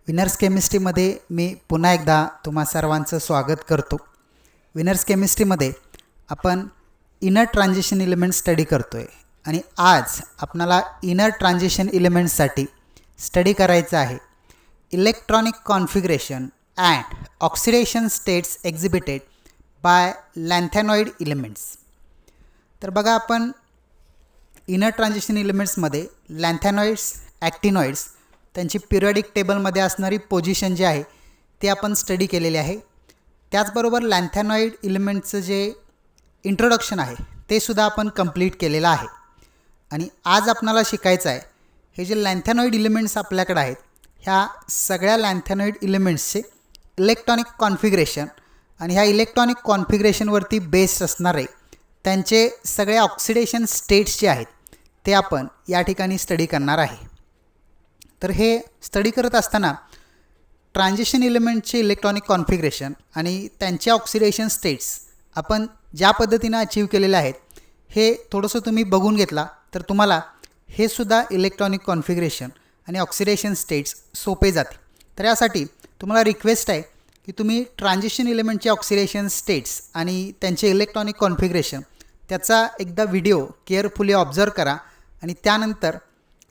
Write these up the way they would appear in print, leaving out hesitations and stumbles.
Winners केमिस्ट्रीमध्ये मी पुन्हा एकदा तुम्हा सर्वांचं स्वागत करतो। विनर्स केमिस्ट्रीमध्ये आपण इनर ट्रान्झिशन एलिमेंट स्टडी करतोय आणि आज आपल्याला इनर ट्रान्झिशन एलिमेंट्ससाठी स्टडी करायचं आहे electronic configuration and oxidation states exhibited by lanthanoid elements. तर बघा आपण इनर ट्रान्झिशन एलिमेंट्समध्ये लॅन्थेनॉइड्स, ॲक्टिनॉइड्स त्यांची पिरियडिक टेबलमध्ये असणारी पोझिशन जी आहे ते आपण स्टडी केलेली आहे। त्याचबरोबर लॅन्थेनॉइड एलिमेंटचं जे इंट्रोडक्शन आहे ते सुद्धा आपण कंप्लीट केलेलं आहे। आणि आज आपल्याला शिकायचं आहे हे जे लॅन्थेनॉइड एलिमेंट्स आपल्याकडे आहेत ह्या सगळ्या लॅन्थेनॉइड एलिमेंट्सचे इलेक्ट्रॉनिक कॉन्फिगरेशन आणि ह्या इलेक्ट्रॉनिक कॉन्फिगरेशनवरती बेस्ड असणारे त्यांचे सगळे ऑक्सिडेशन स्टेट्स जे आहेत ते आपण या ठिकाणी स्टडी करणार आहे। तर हे स्टडी करत असताना ट्रान्झिशन एलिमेंटचे इलेक्ट्रॉनिक कॉन्फिगरेशन आणि त्यांच्या ऑक्सिडेशन स्टेट्स आपण ज्या पद्धतीने अचीव केलेले आहेत हे थोडंसं तुम्ही बघून घेतला तर तुम्हाला हे सुद्धा इलेक्ट्रॉनिक कॉन्फिगरेशन आणि ऑक्सिडेशन स्टेट्स सोपे जातील। तर यासाठी तुम्हाला रिक्वेस्ट आहे की तुम्ही ट्रान्झिशन एलिमेंटचे ऑक्सिडेशन स्टेट्स आणि त्यांचे इलेक्ट्रॉनिक कॉन्फिगरेशन त्याचा एकदा व्हिडिओ केअरफुली ऑब्झर्व करा आणि त्यानंतर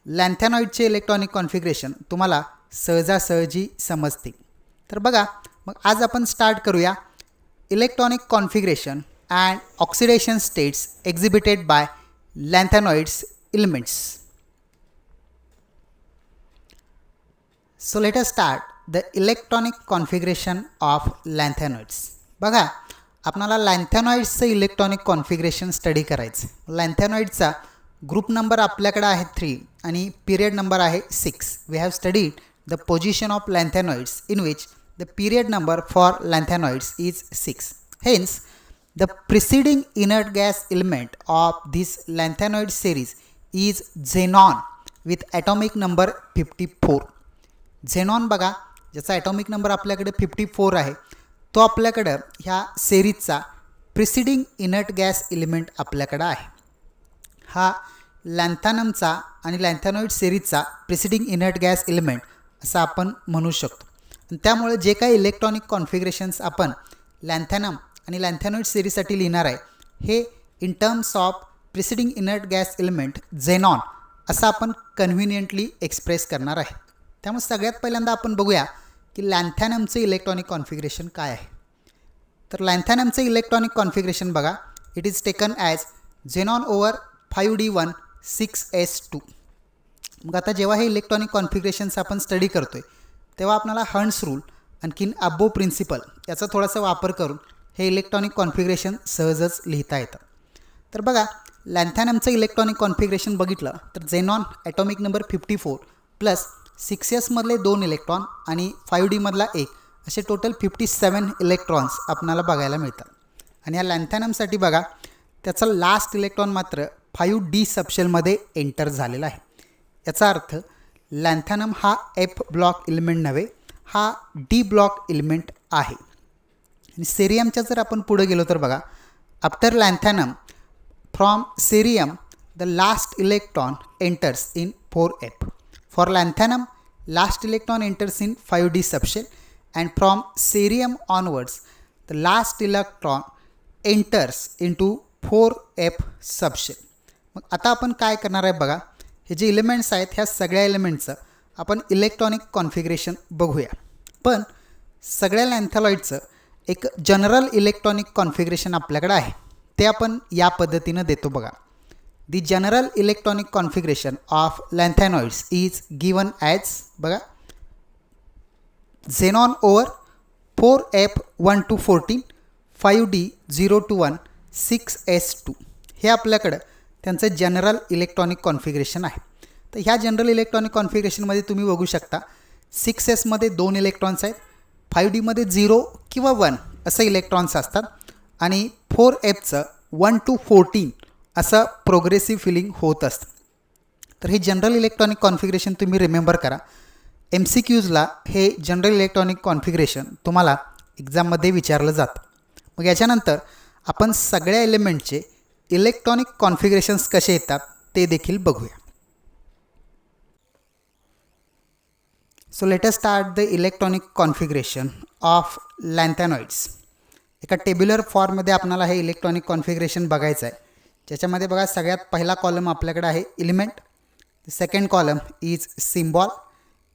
लॅन्थेनॉइडचे इलेक्ट्रॉनिक कॉन्फिगरेशन तुम्हाला सहजासहजी समजते। तर बघा मग आज आपण स्टार्ट करूया electronic configuration and oxidation states exhibited by lanthanoids elements. So let us start the electronic configuration of lanthanoids. बघा आपल्याला लॅन्थेनॉइड्सचं इलेक्ट्रॉनिक कॉन्फिगरेशन स्टडी करायचं। लॅन्थेनॉइडचा ग्रुप नंबर आपल्याकडे आहे 3 आणि पिरियड नंबर आहे 6। We have studied the position of lanthanoids in which the period number for lanthanoids is 6। Hence the preceding inert gas element of this lanthanoid series is xenon with atomic number 54। Xenon बघा ज्याचा atomic number आपल्याकडे 54 आहे तो आपल्याकडं ह्या सेरीजचा preceding inert gas element आपल्याकडं आहे। हा लॅन्थॅनमचा आणि लॅन्थेनॉइड सेरीजचा प्रिसिडिंग इनर्ट गॅस एलिमेंट असं आपण म्हणू शकतो। आणि त्यामुळे जे काही इलेक्ट्रॉनिक कॉन्फिगरेशन्स आपण लॅन्थॅनम आणि लॅन्थेनॉइड सेरीजसाठी लिहिणार आहे हे in terms of preceding inert gas element xenon असं आपण कन्व्हिनियंटली एक्सप्रेस करणार आहे। त्यामुळे सगळ्यात पहिल्यांदा आपण बघूया की लॅन्थॅनमचं इलेक्ट्रॉनिक कॉन्फिगरेशन काय आहे। तर लॅन्थॅनमचं इलेक्ट्रॉनिक कॉन्फिगरेशन बघा it is taken as xenon over 5d1 6s2। मग आता जेव्हा हे इलेक्ट्रॉनिक कॉन्फिगरेशन्स आपण स्टडी करतो आहे तेव्हा आपल्याला हर्न्स रूल आणखीन अबो प्रिन्सिपल याचा थोडासा वापर करून हे इलेक्ट्रॉनिक कॉन्फिगरेशन सहजच लिहिता येतं। तर बघा लॅन्थॅनमचं इलेक्ट्रॉनिक कॉन्फिगरेशन बघितलं तर xenon atomic number 54 plus 6s मधले 2 इलेक्ट्रॉन आणि 5d मधला 1 असे टोटल 57 इलेक्ट्रॉन्स आपल्याला बघायला मिळतात। आणि या लॅन्थॅनमसाठी बघा त्याचा लास्ट इलेक्ट्रॉन मात्र 5d सबशेलमध्ये एंटर झालेला आहे। याचा अर्थ लॅन्थॅनम हा F ब्लॉक एलिमेंट नव्हे हा D ब्लॉक एलिमेंट आहे। आणि सेरियमच्या जर आपण पुढे गेलो तर बघा after lanthanum from cerium the last electron enters in 4f। For lanthanum last electron enters in 5d subshell and from cerium onwards the last electron enters into 4f subshell. मग आता आपण काय करणार आहे बघा हे जे एलिमेंट्स आहेत ह्या सगळ्या एलिमेंट्सचं आपण इलेक्ट्रॉनिक कॉन्फिगरेशन बघूया। पण सगळ्या लॅन्थेनॉइडचं एक जनरल इलेक्ट्रॉनिक कॉन्फिगरेशन आपल्याकडे आहे ते आपण या पद्धतीनं देतो बघा। The general electronic configuration of lanthanoids is given as बघा xenon over 4f 1 to 14 5d 0 to 1 6s2 हे आपल्याकडं त्यांचं जनरल इलेक्ट्रॉनिक कॉन्फिगरेशन आहे। तर ह्या जनरल इलेक्ट्रॉनिक कॉन्फिगरेशनमध्ये तुम्ही बघू शकता 6sमध्ये 2 इलेक्ट्रॉन्स आहेत, 5dमध्ये 0 किंवा 1 असं इलेक्ट्रॉन्स असतात आणि 4fचं 1 to 14 असं प्रोग्रेसिव्ह फिलिंग होत असतं। तर हे जनरल इलेक्ट्रॉनिक कॉन्फिगरेशन तुम्ही रिमेंबर करा। MCQजला हे जनरल इलेक्ट्रॉनिक कॉन्फिगरेशन तुम्हाला एक्झाममध्ये विचारलं जातं। मग याच्यानंतर आपण सगळ्या एलिमेंटचे इलेक्ट्रॉनिक कॉन्फिगरेशन्स कसे येतात ते देखील बघूया। So let us start the electronic configuration of lanthanoids. एका टेब्युलर फॉर्ममध्ये आपल्याला हे इलेक्ट्रॉनिक कॉन्फिगरेशन बघायचं आहे. ज्याच्यामध्ये बघा सगळ्यात पहिला कॉलम आपल्याकडे आहे element. The second column is symbol.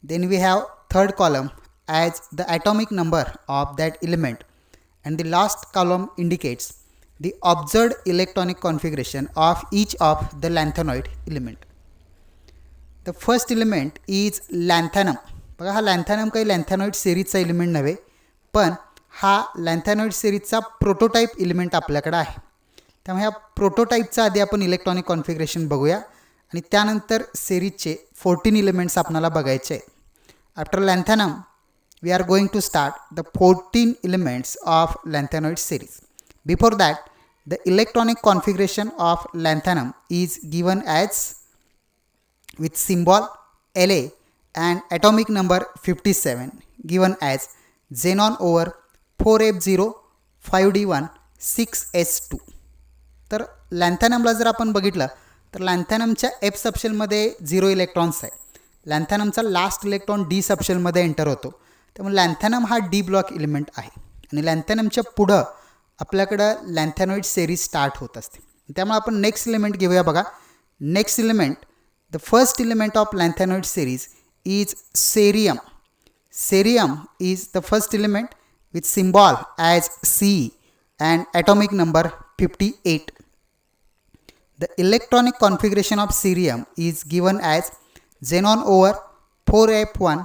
Then we have third column as the atomic number of that element and the last column indicates the observed electronic configuration of each of the lanthanoid element. The first element is lanthanum. बघा हा लॅन्थॅनम काही लॅन्थॅनॉइड सिरीजचा element नव्हे, पण हा लॅन्थॅनॉइड सिरीजचा prototype element आपल्याकडे आहे. त्यामुळे ह्या प्रोटोटाईपचा आधी आपण इलेक्ट्रॉनिक कॉन्फिगरेशन बघूया आणि त्यानंतर सिरीजचे 14 एलिमेंट्स आपल्याला बघायचे आहेत. After lanthanum we are going to start the 14 elements of lanthanoid series. Before that, the electronic configuration of lanthanum is given as with symbol La and atomic number 57 given as xenon over 4f0 5d1 6s2. तर लॅन्थॅनमला जर आपण बघितलं तर लॅन्थॅनमच्या F सबशेलमध्ये 0 electrons आहे. लॅन्थॅनमचा last electron D सबशेलमध्ये enter होतो. त्यामुळे लॅन्थॅनम हा D block element आहे आणि लॅन्थॅनमच्या पुढं आपल्याकडं लॅन्थॅनॉइड सिरीज स्टार्ट होत असते. त्यामुळे आपण नेक्स्ट एलिमेंट घेऊया. बघा next element, the first element of lanthanoid series is cerium. Cerium is the first element with symbol as C and atomic number 58. The electronic configuration of cerium is given as xenon over 4f1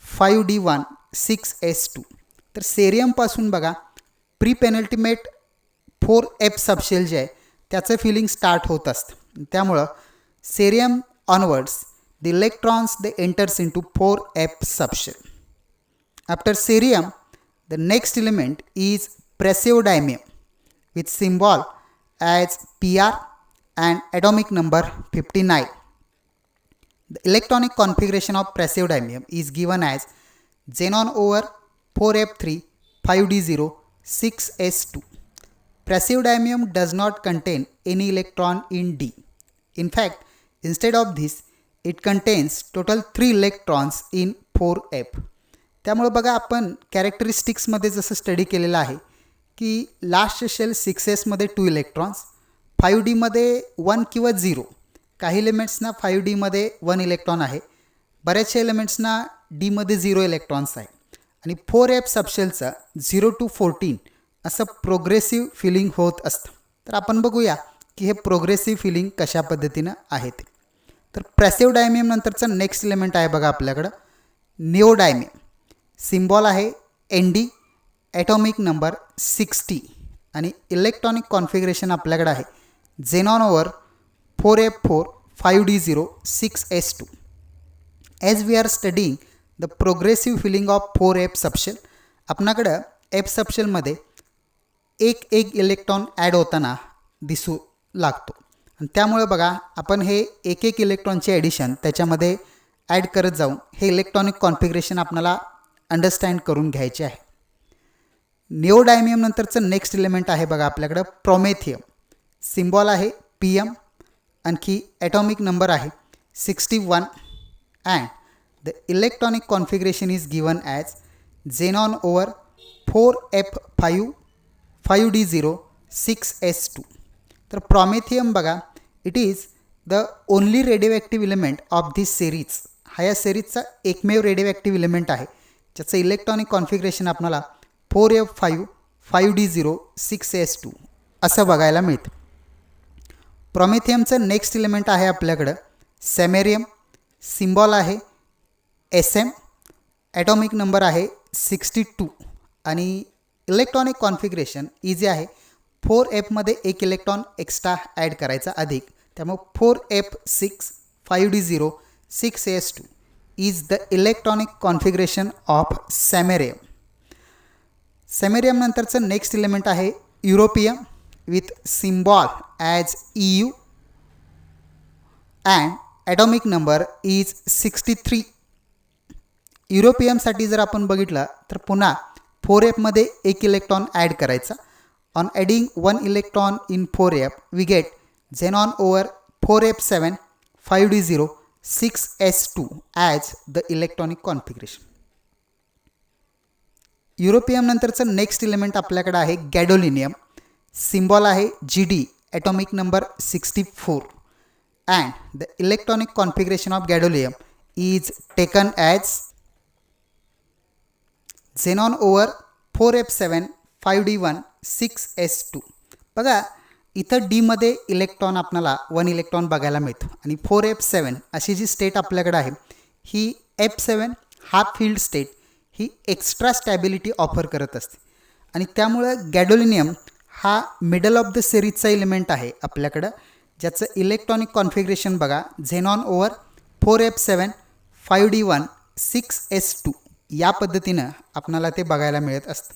5d1 6s2. तर सेरियमपासून बघा pre penultimate 4f subshell जे आहे त्याचं feeling start होत असतं. त्यामुळं cerium onwards the electrons they enters into 4f subshell. After cerium the next element is praseodymium with symbol as PR and atomic number 59. The electronic configuration of praseodymium is given as xenon over 4f3 5d0 6s2. Praseodymium does not contain any electron in D. In fact, instead of this, it contains total 3 electrons in 4f. त्यामुळे बघा आपण कॅरेक्टरिस्टिक्समध्ये जसं study केलेलं आहे की last shell 6s मध्ये 2 electrons, 5dमध्ये 1 किंवा 0. काही एलिमेंट्सना 5dमध्ये 1 इलेक्ट्रॉन आहे, बऱ्याचशा एलिमेंट्सना डीमध्ये 0 इलेक्ट्रॉन्स आहे आणि 4f सबशेलचं 0 to 14 असं प्रोग्रेसिव्ह फिलिंग होत असतं. तर आपण बघूया की हे प्रोग्रेसिव्ह फिलिंग कशा पद्धतीनं आहे ते. तर प्रेसियोडायमियम नंतरचं नेक्स्ट एलिमेंट आहे बघा आपल्याकडं निओडायमियम. सिम्बॉल आहे ND, ॲटॉमिक नंबर 60 आणि इलेक्ट्रॉनिक कॉन्फिगरेशन आपल्याकडे आहे xenon over 4f4 5d0 6s2. As we are studying the progressive filling of 4f subshell, आपणाकडं f सबशेलमध्ये एक इलेक्ट्रॉन ॲड होताना दिसू लागतो आणि त्यामुळे बघा आपण हे एक इलेक्ट्रॉनचे ॲडिशन त्याच्यामध्ये ॲड करत जाऊन हे इलेक्ट्रॉनिक कॉन्फिगरेशन आपल्याला अंडरस्टँड करून घ्यायचे आहे. निओडायमियम नंतरचं नेक्स्ट एलिमेंट आहे बघा आपल्याकडं प्रोमेथियम. सिम्बॉल आहे PM, आणखी ॲटॉमिक नंबर आहे 61 and the electronic configuration is given as xenon over 4f5 5d0 6s2. तर प्रोमेथियम बघा it is the only radio element of this series. हा या सिरीजचा एकमेव रेडिओ एलिमेंट आहे ज्याचं इलेक्ट्रॉनिक कॉन्फिगरेशन आपल्याला 4f5 5d0 6s2 असं बघायला मिळतं. प्रोमेथियमचं नेक्स्ट एलिमेंट आहे आपल्याकडं सॅमेरियम. सिम्बॉल आहे SM, ॲटॉमिक नंबर आहे 62 आणि इलेक्ट्रॉनिक कॉन्फिगरेशन इझी आहे. 4f मध्ये 1 इलेक्ट्रॉन एक्स्ट्रा ॲड करायचा अधिक, त्यामुळे 4f6 5d0 6s2 is the electronic configuration of samarium. Samarium नंतरचं नेक्स्ट एलिमेंट आहे युरोपियम with symbol as EU and atomic number is 63. युरोपियमसाठी जर आपण बघितलं तर पुन्हा 4f मध्ये 1 इलेक्ट्रॉन ॲड करायचा. On adding 1 electron in 4f we get xenon over 4f7 5d0 6s2 as the electronic configuration. Europium नंतरचं नेक्स्ट एलिमेंट आपल्याकडे आहे गॅडोलिनियम. सिम्बॉल आहे GD, atomic number 64 and the electronic configuration of gadolinium is taken as xenon over 4f7 5d1 6s2. बघा इथं डीमध्ये electron आपल्याला 1 electron बघायला मिळतो आणि 4f7 अशी जी स्टेट आपल्याकडे आहे ही f7 हाफ फील्ड स्टेट ही एक्स्ट्रा स्टॅबिलिटी ऑफर करत असते आणि त्यामुळं गॅडोलिनियम हा मिडल ऑफ द सिरीजचा एलिमेंट आहे आपल्याकडं, ज्याचं इलेक्ट्रॉनिक कॉन्फिगरेशन बघा xenon over 4f7 5d1 6s2 या पद्धतीनं आपल्याला ते बघायला मिळत असतं.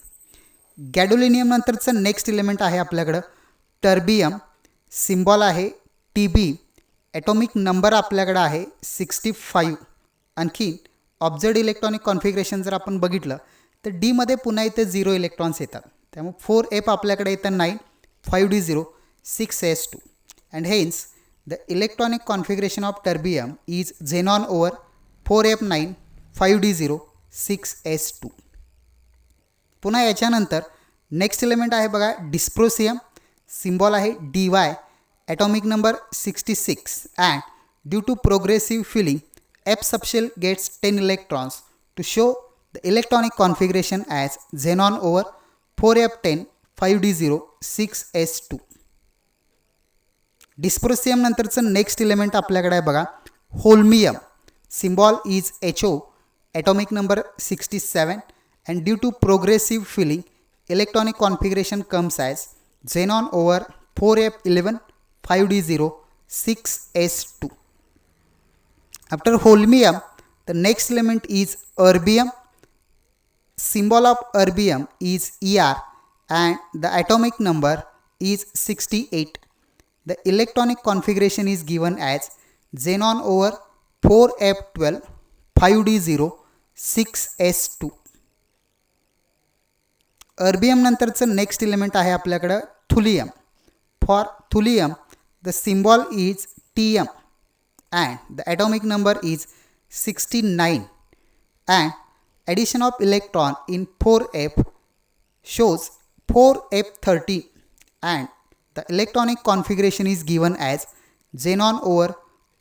गॅडोलिनियम नंतरचं नेक्स्ट एलिमेंट आहे आपल्याकडं टर्बियम. सिम्बॉल आहे TB, ॲटॉमिक नंबर आपल्याकडं आहे 65. आणखी ऑब्झर्ड इलेक्ट्रॉनिक कॉन्फिगरेशन जर आपण बघितलं तर डीमध्ये पुन्हा इथे 0 इलेक्ट्रॉन्स येतात, त्यामुळे 4f आपल्याकडे येतं 9 5d0 6s2 and hence the electronic configuration of terbium is xenon over 4f9 5d0 6s2. पुन्हा याच्यानंतर नेक्स्ट एलिमेंट आहे बघा डिस्प्रोसियम. सिम्बॉल आहे DY, atomic number 66 and due to progressive filling F subshell gets 10 electrons to show the electronic configuration as xenon over 4f10 5d0 6s2. Dysprosium नंतरचं next element आपल्याकडे आहे बघा holmium. Symbol is HO, atomic number 67 and due to progressive filling electronic configuration comes as xenon over 4f11 5d0 6s2. After holmium, the next element is erbium. Symbol of erbium is Er and the atomic number is 68. The electronic configuration is given as xenon over 4f12 5d0 6s2. erbium नंतरचं next element आहे आपल्याकडं thulium. For thulium the symbol is TM and the atomic number is 69 and addition of electron in 4f shows 4f13 and the electronic configuration is given as xenon over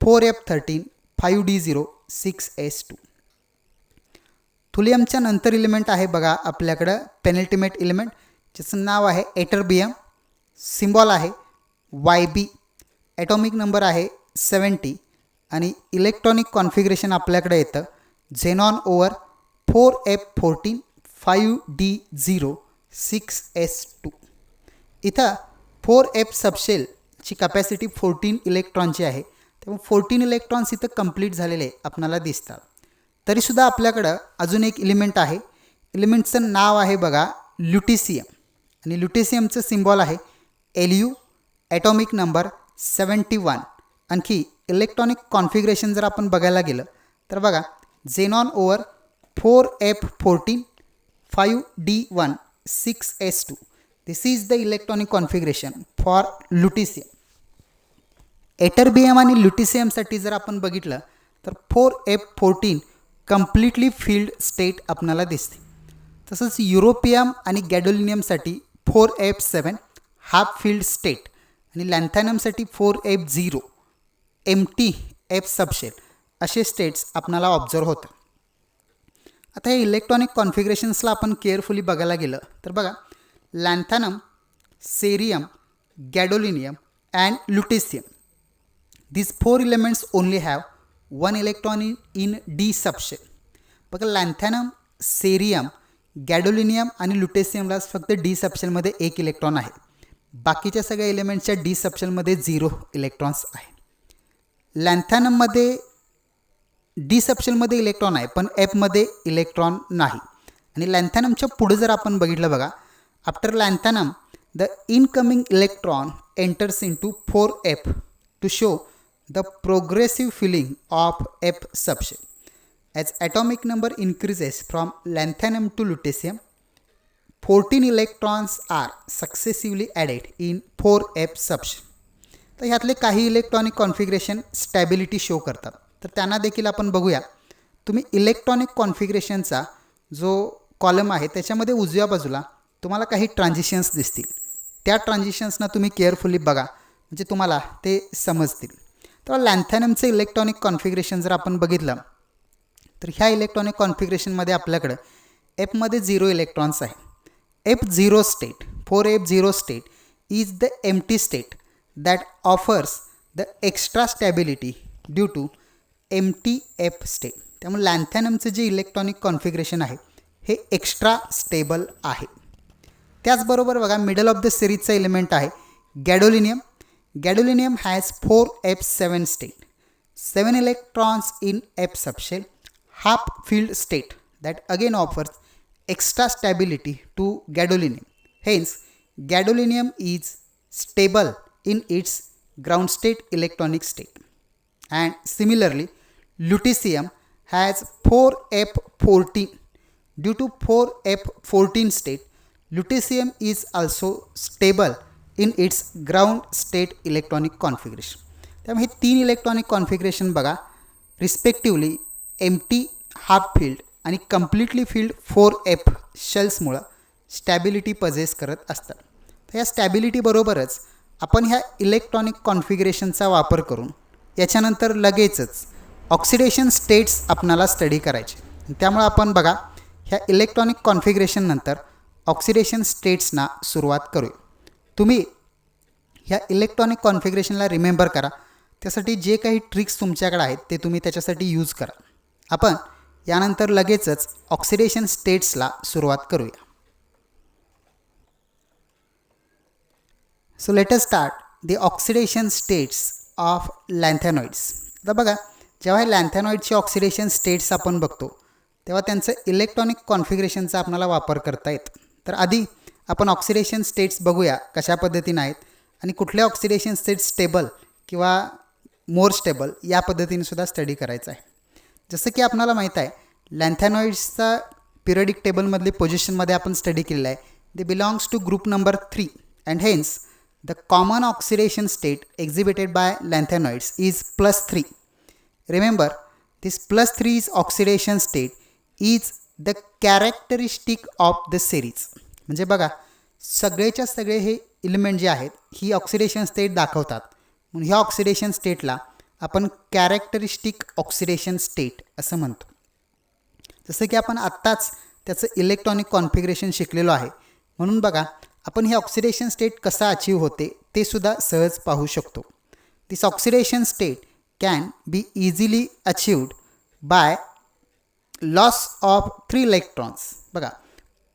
4f13 5d0 6s2. थुलियमच्या नंतर element आहे बघा आपल्याकडं penultimate element, ज्याचं नाव आहे एटरबियम. Symbol आहे YB, atomic number आहे 70 आणि electronic configuration आपल्याकडे येतं xenon over 4f14 5d0 6s2. इथं 4f सबशेलची कॅपॅसिटी 14 इलेक्ट्रॉनची आहे, त्यामुळे 14 इलेक्ट्रॉन्स इथं कंप्लीट झालेले आपणाला दिसतात. तरीसुद्धा आपल्याकडं अजून एक एलिमेंट आहे. एलिमेंटचं नाव आहे बघा ल्युटिसियम आणि ल्युटिसियमचं सिम्बॉल आहे LU, ॲटॉमिक नंबर 71. आणखी इलेक्ट्रॉनिक कॉन्फिगरेशन जर आपण बघायला गेलं तर बघा xenon over 4f14 5d1 6s2. This is the electronic configuration for lutetium. Ytterbium आणि ल्युटिसियमसाठी जर आपण बघितलं तर 4f14 कम्प्लिटली फील्ड स्टेट आपणाला दिसते. तसंच युरोपियम आणि गॅडोलिनियमसाठी 4f7 हाफ फील्ड स्टेट आणि लॅन्थॅनमसाठी 4f0 एम्प्टी F सबशेल असे स्टेट्स आपणाला ऑब्झर्व होतं. आता हे इलेक्ट्रॉनिक कॉन्फिगरेशन्सला आपण केअरफुली बघायला गेलं तर बघा लॅन्थॅनम, cerium, गॅडोलिनियम and ल्युटिसियम, these 4 elements only have 1 electron in D subshell. बघा लॅन्थॅनम, सेरियम, गॅडोलिनियम आणि ल्युटेसियमला फक्त D सबशेलमध्ये 1 इलेक्ट्रॉन आहे. बाकीच्या सगळ्या एलिमेंट्सच्या D सबशेलमध्ये 0 इलेक्ट्रॉन्स आहे. लॅन्थॅनममध्ये D सबशेलमध्ये इलेक्ट्रॉन आहे पण Fमध्ये इलेक्ट्रॉन नाही. आणि लॅन्थॅनमच्या पुढे जर आपण बघितलं बघा after lanthanum the incoming electron enters into 4f to show the progressive filling of F subshell. As atomic number increases from lanthanum to lutetium, 14 electrons are successively added in 4f subshell. तर ह्यातले काही electronic configuration stability show करतात. तर त्यांना देखील आपण बघूया. तुम्ही electronic कॉन्फिगरेशनचा जो कॉलम आहे त्याच्यामध्ये उजव्या बाजूला तुम्हाला काही ट्रान्झिशन्स दिसतील. त्या ट्रान्झिशन्सना तुम्ही केअरफुली बघा, म्हणजे तुम्हाला ते समजतील. तर लॅन्थॅनमचं इलेक्ट्रॉनिक कॉन्फिगरेशन जर आपण बघितलं तर ह्या इलेक्ट्रॉनिक कॉन्फिगरेशनमध्ये आपल्याकडं एफमध्ये 0 इलेक्ट्रॉन्स आहे. F0 state, 4F0 state is the empty state that offers the extra stability due to empty F state. त्यामुळे लॅन्थॅनमचं जे इलेक्ट्रॉनिक कॉन्फिगरेशन आहे हे एक्स्ट्रा स्टेबल आहे. त्याचबरोबर बघा मिडल ऑफ द सिरीजचा एलिमेंट आहे गॅडोलिनियम. गॅडोलिनियम has 4F7 state, 7 electrons in F subshell, half filled state that again offers extra stability to gadolinium. Hence, gadolinium is stable in its ground state electronic state. And similarly, lutetium has 4F14. Due to 4F14 state, lutetium is also stable in its ground state electronic configuration. त्यामुळे हे 3 electronic configuration बघा respectively empty, half filled आणि completely filled 4F शेल्समुळं stability possess करत असतात. तर या स्टॅबिलिटीबरोबरच आपण ह्या इलेक्ट्रॉनिक कॉन्फिगरेशनचा वापर करून याच्यानंतर लगेचच ऑक्सिडेशन स्टेट्स आपणाला स्टडी करायचे. त्यामुळे आपण बघा ह्या इलेक्ट्रॉनिक कॉन्फिगरेशननंतर ऑक्सिडेशन स्टेट्सना सुरुवात करूया. तुम्ही ह्या इलेक्ट्रॉनिक कॉन्फिगरेशनला रिमेंबर करा. त्यासाठी जे काही ट्रिक्स तुमच्याकडे आहेत ते तुम्ही त्याच्यासाठी यूज करा. आपण यानंतर लगेचच ऑक्सिडेशन स्टेट्सला सुरुवात करूया. So let us start the oxidation states of lanthanoids. आता बघा जेव्हा हे लॅन्थॅनॉइडचे ऑक्सिडेशन स्टेट्स आपण बघतो तेव्हा त्यांचं इलेक्ट्रॉनिक कॉन्फिगरेशनचा आपल्याला वापर करता येतं. तर आधी आपण ऑक्सिडेशन स्टेट्स बघूया कशा पद्धतीने आहेत आणि कुठल्या ऑक्सिडेशन स्टेट्स स्टेबल किंवा मोर स्टेबल या पद्धतीने सुद्धा स्टडी करायचं आहे. जसं की आपल्याला माहीत आहे लॅन्थॅनॉइड्सचा पिरियडिक टेबलमधली पोझिशनमध्ये आपण स्टडी केलेला आहे. They belongs to group number 3 and hence the common oxidation state exhibited by lanthanoids is +3. Remember this +3 oxidation state is the characteristic of the series. म्हणजे बघा सगळेच्या सगळे हे एलिमेंट जे आहेत ही ऑक्सिडेशन स्टेट दाखवतात, म्हणून ह्या ऑक्सिडेशन स्टेटला आपण कॅरेक्टरिस्टिक ऑक्सिडेशन स्टेट असं म्हणतो. जसं की आपण आत्ताच त्याचं इलेक्ट्रॉनिक कॉन्फिगरेशन शिकलेलो आहे, म्हणून बघा आपण हे ऑक्सिडेशन स्टेट कसा अचीव होते ते सुद्धा सहज पाहू शकतो. This oxidation state can be easily achieved by loss of 3 electrons. बघा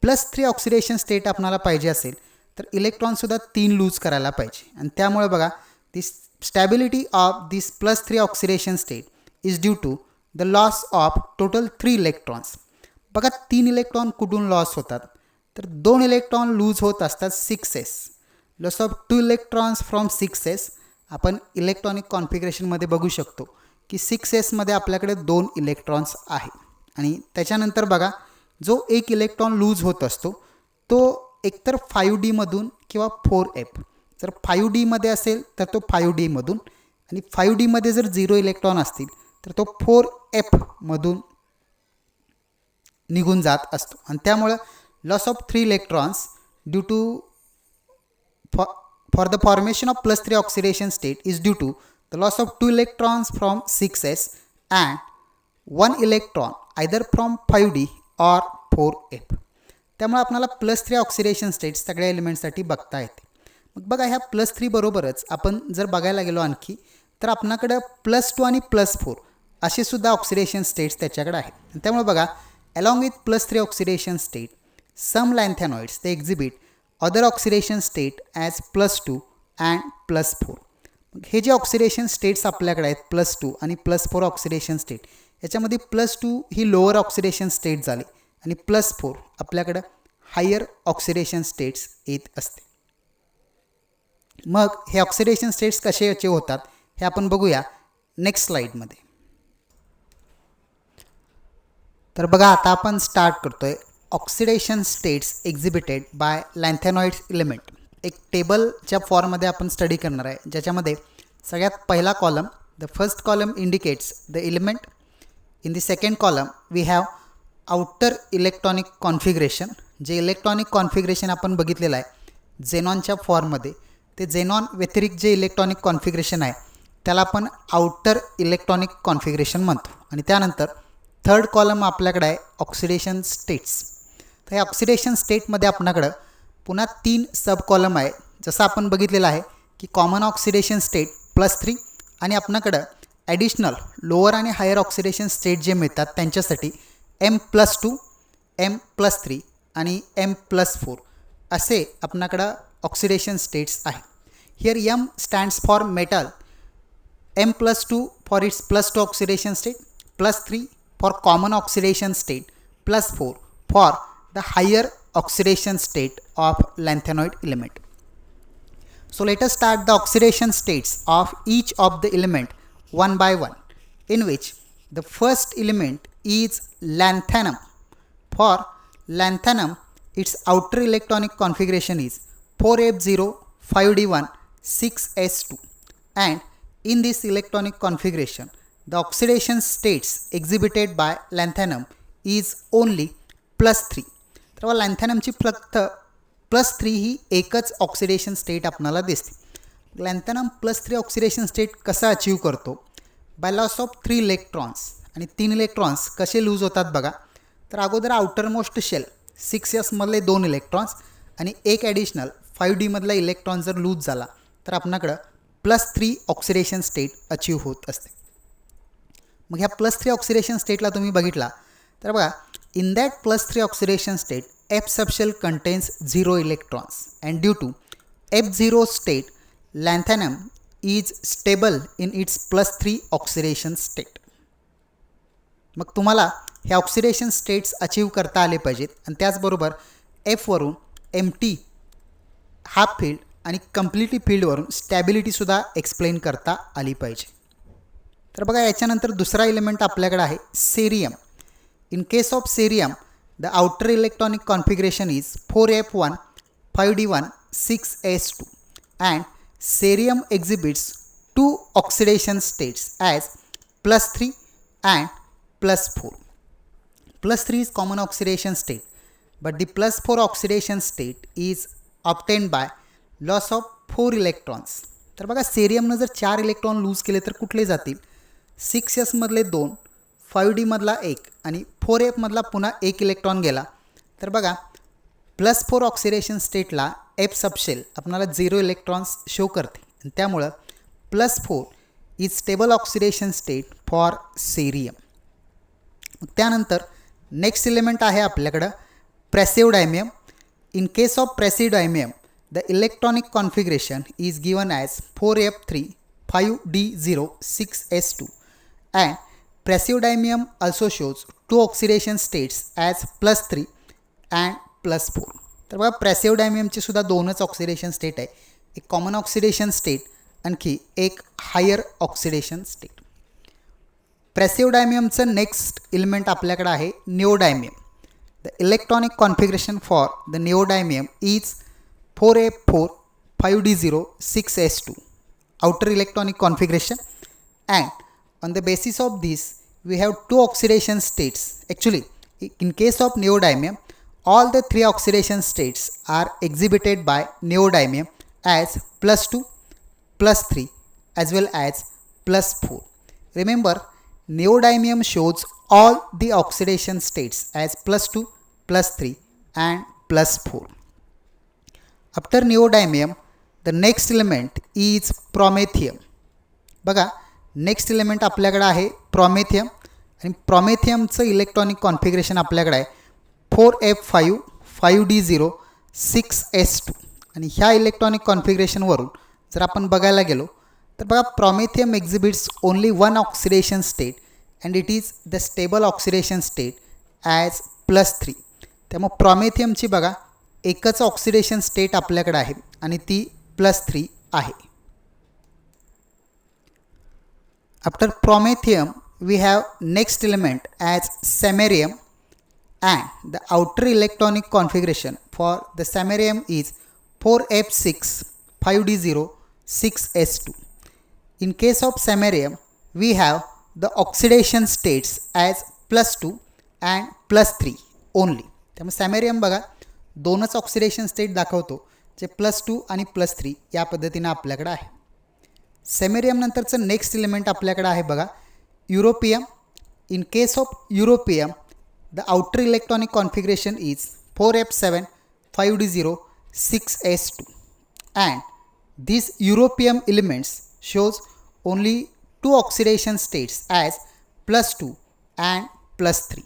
+3 ऑक्सिडेशन स्टेट आपल्याला पाहिजे असेल तर इलेक्ट्रॉनसुद्धा 3 लूज करायला पाहिजे. आणि त्यामुळे बघा this stability of this +3 oxidation state is due to the loss of total 3 electrons. बघा 3 इलेक्ट्रॉन कुठून लॉस होतात तर 2 इलेक्ट्रॉन लूज होत असतात 6s. Loss of 2 electrons from 6s आपण इलेक्ट्रॉनिक कॉन्फिगरेशनमध्ये बघू शकतो की 6sमध्ये आपल्याकडे 2 इलेक्ट्रॉन्स आहे. आणि त्याच्यानंतर बघा जो एक इलेक्ट्रॉन लूज होत असतो तो एकतर 5D किंवा 4F. जर 5Dमध्ये असेल तर तो 5Dमधून आणि 5Dमध्ये जर 0 इलेक्ट्रॉन असतील तर तो 4Fमधून निघून जात असतो. आणि त्यामुळं loss of 3 electrons due to for the formation of +3 oxidation state is due to the loss of 2 electrons from 6s and 1 electron either from 5D और 4F. त्यामुळे आपल्याला +3 ऑक्सिडेशन स्टेट्स सगळ्या एलिमेंट्ससाठी बघता येते. मग बघा ह्या +3 बरोबरच आपण जर बघायला गेलो आणखी तर आपल्याकडं +2 आणि +4 असे सुद्धा ऑक्सिडेशन स्टेट्स त्याच्याकडे आहेत. त्यामुळे बघा along with +3 oxidation state some lanthanoids ते exhibit other oxidation state as +2 and +4. हे जे ऑक्सिडेशन स्टेट्स आपल्याकडे आहेत +2 आणि +4 ऑक्सिडेशन स्टेट याच्यामध्ये +2 ही लोअर ऑक्सिडेशन स्टेट झाली आणि +4 आपल्याकडं हायर ऑक्सिडेशन स्टेट्स येत असते. मग हे ऑक्सिडेशन स्टेट्स कसे अचीव होतात हे आपण बघूया नेक्स्ट स्लाईडमध्ये. तर बघा आता आपण स्टार्ट करतोय oxidation states exhibited by लॅन्थॅनॉइड्स element. एक टेबलच्या फॉर्ममध्ये आपण स्टडी करणार आहे ज्याच्यामध्ये सगळ्यात पहिला column The first column indicates the element. In the second column we have outer electronic configuration. जे इलेक्ट्रॉनिक कॉन्फिगरेशन आपण बघितलेलं आहे झेनॉनच्या फॉर्ममध्ये, ते झेनॉन व्यतिरिक्त जे इलेक्ट्रॉनिक कॉन्फिगरेशन आहे त्याला आपण आउटर इलेक्ट्रॉनिक कॉन्फिगरेशन म्हणतो. आणि त्यानंतर थर्ड कॉलम आपल्याकडे आहे ऑक्सिडेशन स्टेट्स. तर या ऑक्सिडेशन स्टेटमध्ये आपल्याकडं पुन्हा 3 सब कॉलम आहे. जसं आपण बघितलेलं आहे की कॉमन ऑक्सिडेशन स्टेट +3 आणि आपल्याकडं ॲडिशनल लोअर आणि हायर ऑक्सिडेशन स्टेट जे मिळतात त्यांच्यासाठी M+2, M+3 आणि M+4 असे आपल्याकडं ऑक्सिडेशन स्टेट्स आहे. Here M stands for metal, M+2 for its +2 oxidation state, +3 for common oxidation state, +4 for the higher oxidation state of lanthanoid element. So let us start the oxidation states of each of the element one by one, in which the first element is lanthanum. For lanthanum, its outer electronic configuration is 4f0 5d1 6s2, and in this electronic configuration the oxidation states exhibited by lanthanum is only +3. तर लॅन्थॅनमची फक्त +3 ही एकच oxidation state आपल्याला दिसते. लॅन्थॅनम +3 oxidation state कसा achieve करतो? Bye loss of 3 electrons. आणि 3 electrons कसे loose होतात बघा. तर अगोदर आउटर मोस्ट शेल 6s मधले 2 इलेक्ट्रॉन्स आणि एक ॲडिशनल 5d मधला इलेक्ट्रॉन जर लूज झाला तर आपल्याकडं +3 ऑक्सिडेशन स्टेट अचीव होत असते. मग ह्या +3 ऑक्सिडेशन स्टेटला तुम्ही बघितला तर बघा, in that +3 oxidation state F subshell contains 0 electrons, and due to F0 state lanthanum is stable in its +3 oxidation state. मग तुम्हाला हे ऑक्सिडेशन स्टेट्स अचीव करता आले पाहिजेत आणि त्याचबरोबर F वरून एम्प्टी हाफ फील्ड आणि कम्प्लिटली फील्डवरून स्टॅबिलिटीसुद्धा एक्सप्लेन करता आली पाहिजे. तर बघा, याच्यानंतर दुसरा एलिमेंट आपल्याकडे आहे cerium. In case of cerium, the outer electronic configuration is 4f1 5d1 6s2, and cerium exhibits 2 oxidation states as +3 and +4. +3 is common oxidation state, but the +4 oxidation state is obtained by loss of 4 electrons. तर बघा, सेरियमनं जर 4 electron lose केले तर कुठले जातील? 6s मधले 2, 5d मधला 1 आणि 4f मधला पुन्हा 1 इलेक्ट्रॉन गेला. तर बघा, +4 ऑक्सिडेशन स्टेटला F सबशेल आपल्याला 0 इलेक्ट्रॉन्स शो करते आणि त्यामुळं +4 is stable oxidation state for cerium. त्यानंतर नेक्स्ट एलिमेंट आहे आपल्याकडं praseodymium. In case of praseodymium the electronic configuration is given as 4f3 5d0 6s2, and Praseodymium also shows 2 oxidation states as +3 and +4. तर बघा, प्रेसिओडायमियमचे सुद्धा 2च oxidation state आहे. एक common oxidation state, आणखी एक हायर ऑक्सिडेशन स्टेट. प्रेसिओडायमियमचं नेक्स्ट एलिमेंट आपल्याकडे आहे neodymium. The electronic configuration for the neodymium is 4f4 5d0 6s2, outer electronic configuration, and on the basis of this we have 2 oxidation states. Actually, in case of neodymium, all the 3 oxidation states are exhibited by neodymium as +2, +3 as well as +4. Remember, neodymium shows all the oxidation states as +2, +3 and +4. After neodymium, the next element is promethium. बघा, next element आपल्याकडे आहे प्रॉमेथियम. आणि प्रॉमेथियमचं electronic configuration आपल्याकडे आहे 4f5 5d0 6s2. आणि ह्या electronic कॉन्फिगरेशनवरून जर आपण बघायला गेलो तर बघा, promethium exhibits only 1 oxidation state and it is the stable oxidation state as +3. त्यामुळे प्रॉमेथियमची बघा एकच ऑक्सिडेशन स्टेट आपल्याकडे आहे आणि ती +3 आहे. After promethium we have next element as samarium, and the outer electronic configuration for the samarium is 4f6 5d0 6s2. In case of samarium we have the oxidation states as +2 and +3 only. त्यामुळे सॅमेरियम बघा दोनच oxidation state दाखवतो जे +2 आणि +3 या पद्धतीने आपल्याकडे आहे. सॅमेरियम नंतरचं नेक्स्ट एलिमेंट आपल्याकडे आहे बघा europium. In case of europium the outer electronic configuration is 4f7 5d0 6s2 and these europium elements shows only two oxidation states as +2 and +3.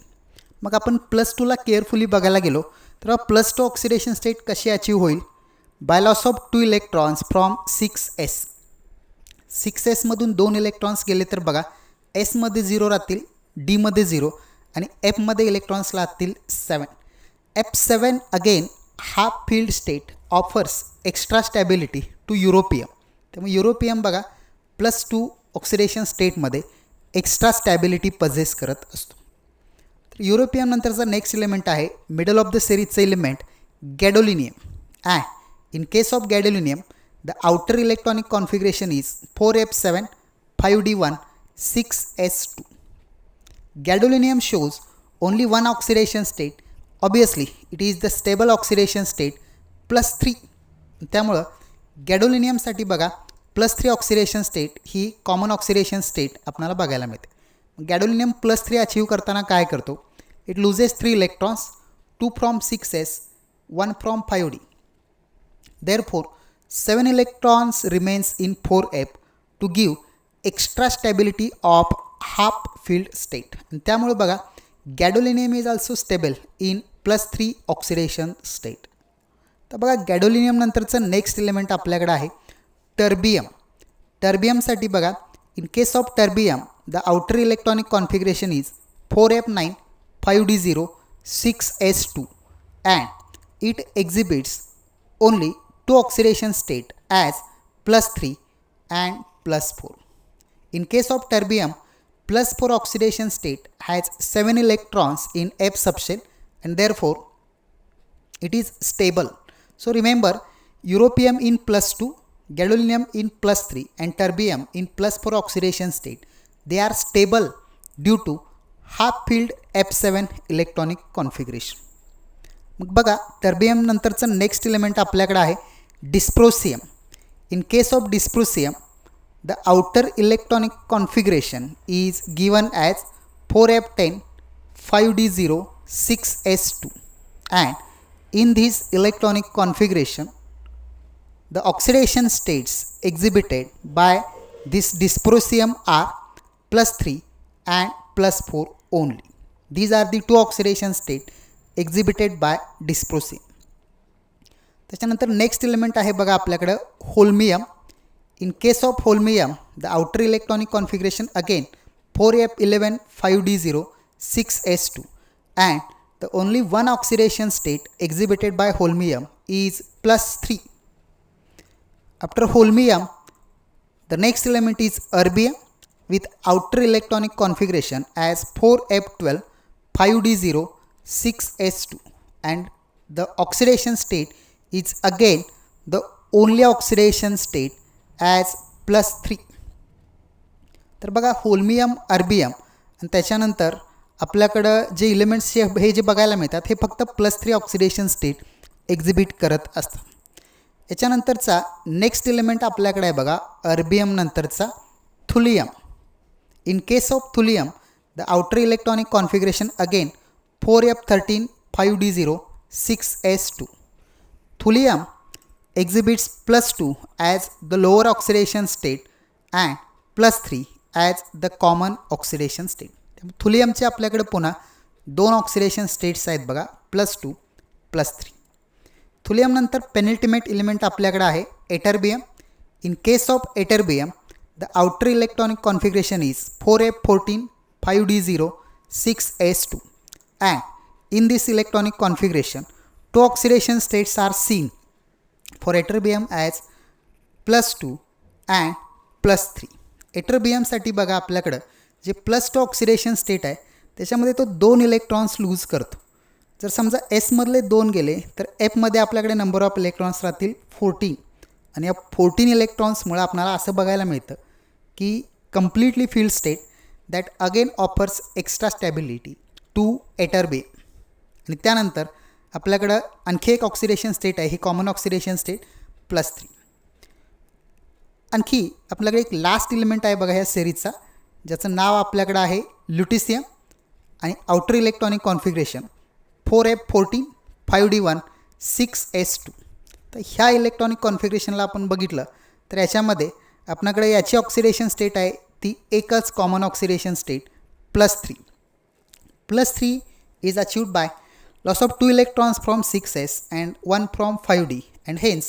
मग आपण +2ला केअरफुली बघायला गेलो तर +2 ऑक्सिडेशन स्टेट कशी अचीव होईल bye loss of 2 electrons from 6s. 6sमधून 2 electrons गेले तर बघा एसमध्ये 0 राहतील, डीमध्ये 0 आणि एफमध्ये इलेक्ट्रॉन्स राहतील 7. F7 again half filled state offers extra stability to europium. त्यामुळे युरोपियम बघा +2 ऑक्सिडेशन स्टेटमध्ये एक्स्ट्रा स्टॅबिलिटी पजेस करत असतो. तर युरोपियम नंतरचा नेक्स्ट एलिमेंट आहे मिडल ऑफ द सिरीजचं element gadolinium. And in case of gadolinium the outer electronic configuration is 4f7 5d1 6s2. Gadolinium shows only one oxidation state. Obviously it is the stable oxidation state +3. त्यामुळं गॅडोलिनियमसाठी बघा +3 oxidation state ही common oxidation state आपल्याला बघायला मिळते. गॅडोलिनियम +3 achieve करताना काय करतो it loses 3 electrons 2 from 6s 1 from 5d. Therefore 7 electrons remains in 4f to give extra stability of half filled state. त्यामुळे बघा gadolinium is also stable in +3 oxidation state. तर बघा गॅडोलिनियम नंतरचं नेक्स्ट एलिमेंट आपल्याकडे आहे टर्बियम. टर्बियमसाठी बघा in case of terbium the outer electronic configuration is 4f9 5d0 6s2 and it exhibits only 2 oxidation state as +3 and +4. In case of terbium, +4 oxidation state has 7 electrons in F subshell and therefore it is stable. So remember europium in +2, gadolinium in +3 and terbium in +4 oxidation state. They are stable due to half filled F7 electronic configuration. मग बघा terbium नंतरचं next element आपल्याकडे आहे dysprosium. In case of dysprosium the outer electronic configuration is given as 4f10 5d0 6s2 and in this electronic configuration the oxidation states exhibited by this dysprosium are +3 and +4 only. These are the two oxidation state exhibited by dysprosium. त्याच्यानंतर next element आहे बघा आपल्याकडं holmium. In case of holmium the outer electronic configuration again 4f11 5d0 6s2 and the only one oxidation state exhibited by holmium is +3. After holmium the next element is erbium with outer electronic configuration as 4f12 5d0 6s2 and the oxidation state is again the only oxidation state as +3. तर बघा holmium erbium आणि त्याच्यानंतर आपल्याकडं जे elements हे जे बघायला मिळतात हे फक्त +3 ऑक्सिडेशन स्टेट एक्झिबिट करत असतात. याच्यानंतरचा नेक्स्ट एलिमेंट आपल्याकडे आहे बघा अर्बियम नंतरचा thulium. In case of thulium the outer electronic configuration again 4f13 5d0 6s2. Thulium exhibits +2 as the lower oxidation state and +3 as the common oxidation state. थुलियमचे आपल्याकडे पुन्हा 2 oxidation states आहेत बघा +2 +3. Thulium नंतर पेनिल्टिमेट element आपल्याकडे आहे ytterbium. In case of ytterbium the outer electronic configuration is 4f14 5d0 6s2 and in this electronic configuration 2 oxidation states are seen for एटर्बियम as +2 and +3. एटर्बियमसाठी बघा आपल्याकडं जे +2 ऑक्सिडेशन स्टेट आहे त्याच्यामध्ये तो 2 इलेक्ट्रॉन्स लूज करतो. जर समजा एसमधले 2 गेले तर एफमध्ये आपल्याकडे नंबर ऑफ इलेक्ट्रॉन्स राहतील 14 आणि या 14 इलेक्ट्रॉन्समुळे आपल्याला असं बघायला मिळतं की completely filled state that again offers extra stability to एटर बे. आणि त्यानंतर आपल्याकडं आणखी एक ऑक्सिडेशन स्टेट आहे, ही कॉमन ऑक्सिडेशन स्टेट +3. आणखी आपल्याकडे एक लास्ट एलिमेंट आहे बघा ह्या सिरीजचा, ज्याचं नाव आपल्याकडं आहे ल्युटिशियम आणि outer electronic configuration 4f14 5d1 6s2. तर ह्या इलेक्ट्रॉनिक कॉन्फिगरेशनला आपण बघितलं तर याच्यामध्ये आपल्याकडे याची ऑक्सिडेशन स्टेट आहे ती एकच common oxidation state +3. +3 is achieved by loss of 2 electrons from 6s and 1 from 5d, and hence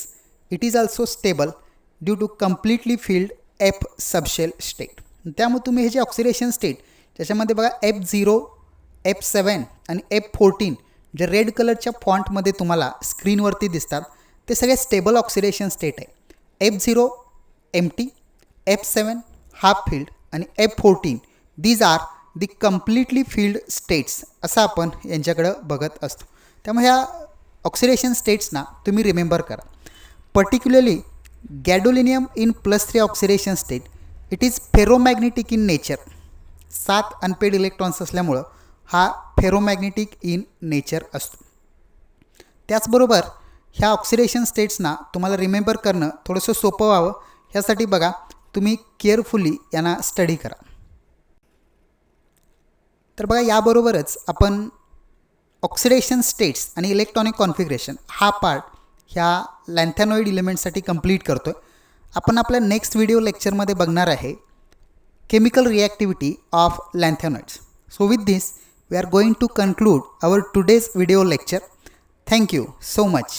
it is also stable due to completely filled f subshell state. त्यामुळे तुम्ही हे जे ऑक्सिडेशन स्टेट त्याच्यामध्ये बघा F0, F7 आणि F14 जे red कलरच्या फॉन्टमध्ये तुम्हाला स्क्रीनवरती दिसतात ते सगळे स्टेबल ऑक्सिडेशन स्टेट आहे. F0 empty, F7 half filled आणि F14 these are the completely filled states असं आपण यांच्याकडं बघत असतो. त्यामुळे ह्या ऑक्सिडेशन स्टेट्सना तुम्ही रिमेंबर करा. Particularly gadolinium in +3 oxidation state it is ferromagnetic in nature. 7 unpaired electrons असल्यामुळं हा फेरोमॅग्नेटिक इन नेचर असतो. त्याचबरोबर ह्या ऑक्सिडेशन स्टेट्सना तुम्हाला रिमेंबर करणं थोडंसं सोपं व्हावं ह्यासाठी बघा तुम्ही केअरफुली यांना स्टडी करा. तर बघा याबरोबरच आपण ऑक्सिडेशन स्टेट्स आणि इलेक्ट्रॉनिक कॉन्फिगरेशन हा पार्ट ह्या लॅन्थेनॉइड इलिमेंटसाठी कंप्लीट करतो आहे. आपण आपल्या नेक्स्ट व्हिडिओ लेक्चरमध्ये बघणार आहे chemical reactivity of lanthanoids. So with this we are going to conclude our today's video lecture. Thank you so much.